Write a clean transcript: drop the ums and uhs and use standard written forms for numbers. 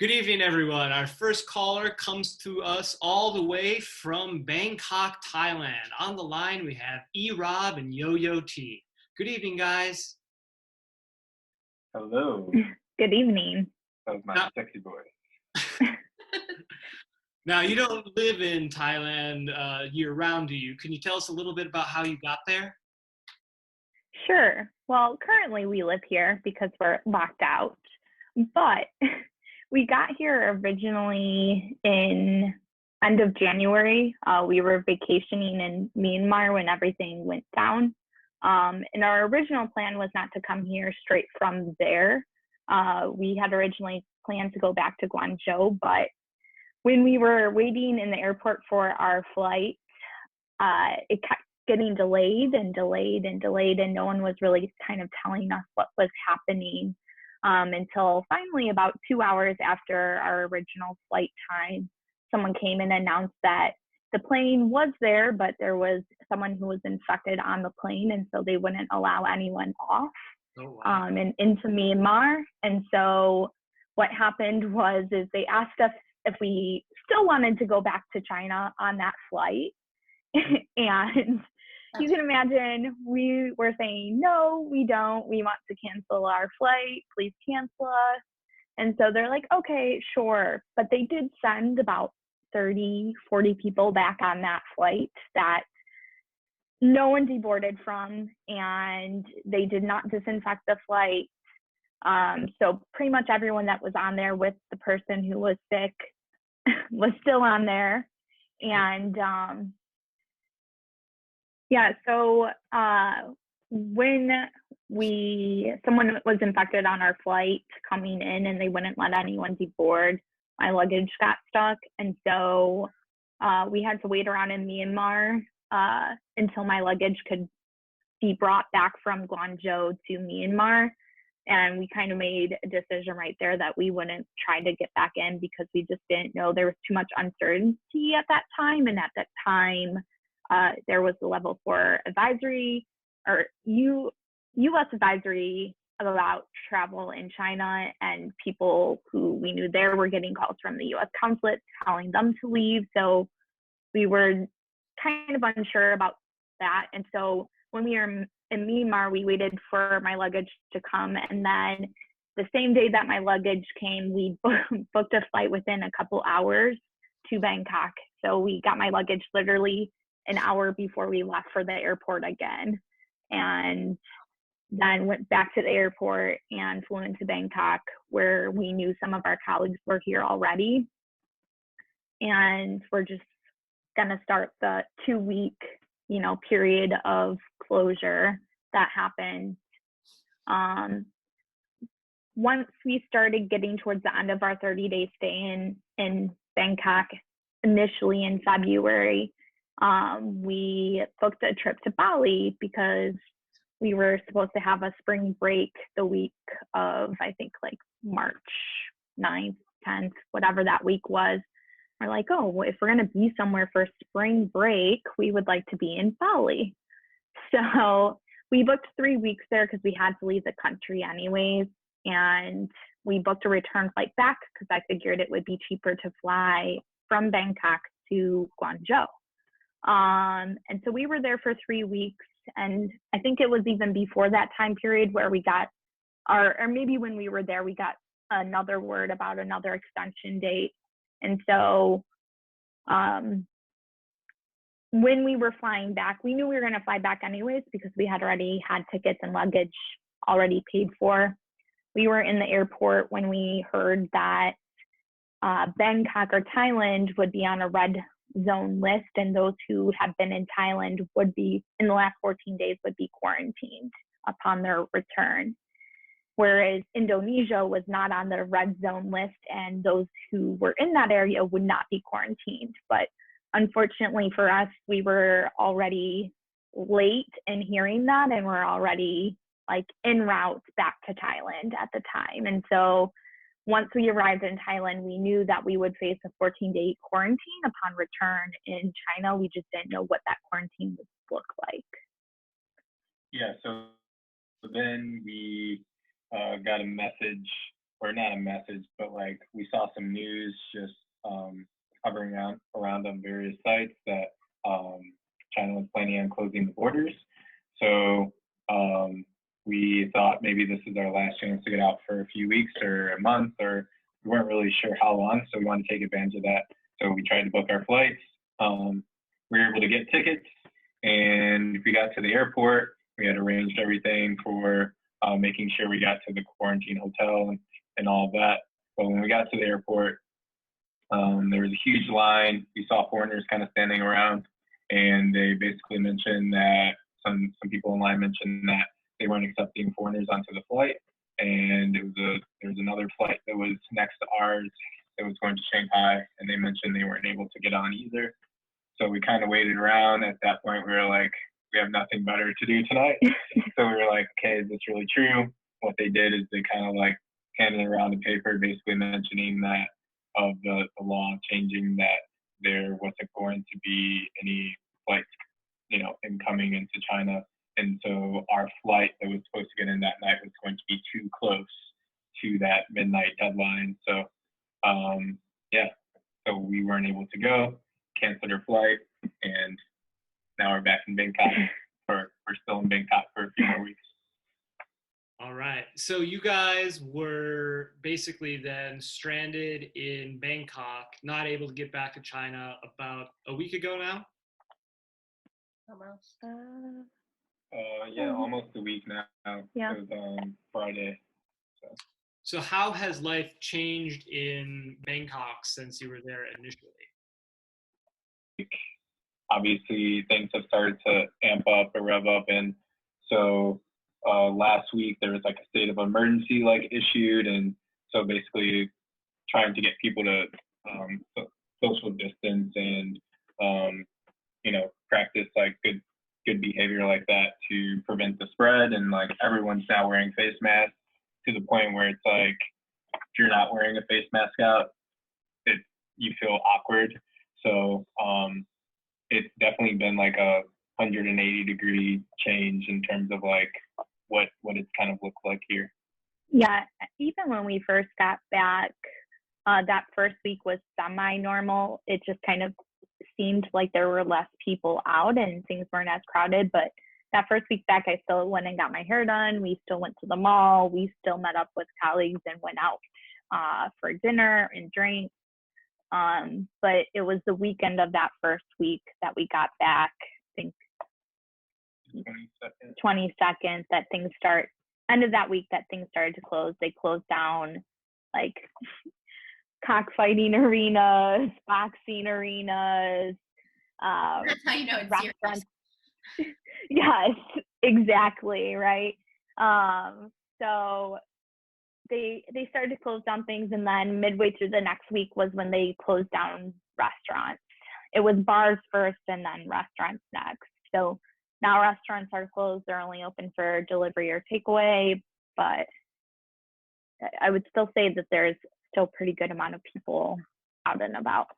Good evening, everyone. Our first caller comes to us all the way from Bangkok, Thailand. On the line, we have E-Rob and Yo-Yo T. Good evening, guys. Hello. Good evening. That was my sexy voice. Now, you don't live in Thailand year-round, do you? Can you tell us a little bit about how you got there? Sure. Well, currently we live here because we're locked out, but we got here originally in end of January. We were vacationing in Myanmar when everything went down. And our original plan was not to come here straight from there. We had originally planned to go back to Guangzhou, but when we were waiting in the airport for our flight, it kept getting delayed and delayed and delayed, and no one was really kind of telling us what was happening until finally about 2 hours after our original flight time, someone came and announced that the plane was there, but there was someone who was infected on the plane, and so they wouldn't allow anyone off and into Myanmar. And so what happened was they asked us if we still wanted to go back to China on that flight. And you can imagine we were saying, no, we don't. We want to cancel our flight. Please cancel us. And so they're like, okay, sure. But they did send about 30, 40 people back on that flight that no one deboarded from, and they did not disinfect the flight. So pretty much everyone that was on there with the person who was sick was still on there. And so when someone was infected on our flight coming in and they wouldn't let anyone deboard, my luggage got stuck. And so we had to wait around in Myanmar until my luggage could be brought back from Guangzhou to Myanmar. And we kind of made a decision right there that we wouldn't try to get back in because we just didn't know. There was too much uncertainty at that time. And at that time, there was the level 4 advisory or U.S. advisory about travel in China, and people who we knew there were getting calls from the U.S. consulate telling them to leave. So we were kind of unsure about that. And so when we were in Myanmar, we waited for my luggage to come. And then the same day that my luggage came, we booked a flight within a couple hours to Bangkok. So we got my luggage literally an hour before we left for the airport again. And then went back to the airport and flew into Bangkok, where we knew some of our colleagues were here already. And we're just gonna start the 2-week, period of closure that happened. Once we started getting towards the end of our 30-day stay in Bangkok, initially in February, we booked a trip to Bali because we were supposed to have a spring break the week of, I think, like March 9th, 10th, whatever that week was. We're like, oh, if we're going to be somewhere for spring break, we would like to be in Bali. So we booked 3 weeks there because we had to leave the country anyways. And we booked a return flight back because I figured it would be cheaper to fly from Bangkok to Guangzhou. And so we were there for 3 weeks. And I think it was even before that time period where we got or maybe when we were there, we got another word about another extension date. And so when we were flying back, we knew we were going to fly back anyways because we had already had tickets and luggage already paid for. We were in the airport when we heard that Bangkok or Thailand would be on a red zone list, and those who had been in Thailand would be, in the last 14 days, would be quarantined upon their return. Whereas Indonesia was not on the red zone list, and those who were in that area would not be quarantined. But unfortunately for us, we were already late in hearing that, and we're already like en route back to Thailand at the time. And so once we arrived in Thailand, we knew that we would face a 14-day quarantine upon return in China. We just didn't know what that quarantine would look like. Yeah, so then we got a message or not a message, but like we saw some news just hovering around on various sites that China was planning on closing the borders. So we thought maybe this is our last chance to get out for a few weeks or a month, or we weren't really sure how long. So we wanted to take advantage of that. So we tried to book our flights. We were able to get tickets, and we got to the airport. We had arranged everything for making sure we got to the quarantine hotel and all of that. But when we got to the airport, there was a huge line. We saw foreigners kind of standing around, and they basically mentioned that some people in line mentioned that they weren't accepting foreigners onto the flight. And there was another flight that was next to ours that was going to Shanghai, and they mentioned they weren't able to get on either. So we kind of waited around. At that point, we were like, we have nothing better to do tonight. So we were like, okay, is this really true? What they did is they kind of like handed around a paper basically mentioning that of the law changing, that there wasn't going to be any flights, incoming into China. And so our flight that was supposed to get in that night was going to be too close to that midnight deadline. So, so we weren't able to go, canceled our flight, and now we're back in Bangkok. We're still in Bangkok for a few more weeks. All right. So you guys were basically then stranded in Bangkok, not able to get back to China about a week ago now? Almost. Almost a week now. Yeah. It was Friday. So how has life changed in Bangkok since you were there initially? Obviously, things have started to amp up or rev up, and so last week there was like a state of emergency issued, and so basically trying to get people to social distance and practice good behavior like that to prevent the spread. And everyone's now wearing face masks, to the point where it's like, if you're not wearing a face mask out, you feel awkward. So it's definitely been like a 180-degree change in terms of what it's kind of looked like here. Yeah, even when we first got back, that first week was semi-normal. It just kind of seemed like there were less people out and things weren't as crowded. But that first week back, I still went and got my hair done. We still went to the mall. We still met up with colleagues and went out for dinner and drinks. But it was the weekend of that first week that we got back, I think 22nd, that things end of that week that things started to close. They closed down cockfighting arenas, boxing arenas. That's how you know it's restaurants. Yes, exactly, right. So they started to close down things, and then midway through the next week was when they closed down restaurants. It was bars first and then restaurants next. So now restaurants are closed. They're only open for delivery or takeaway, but I would still say that there's still a pretty good amount of people out and about.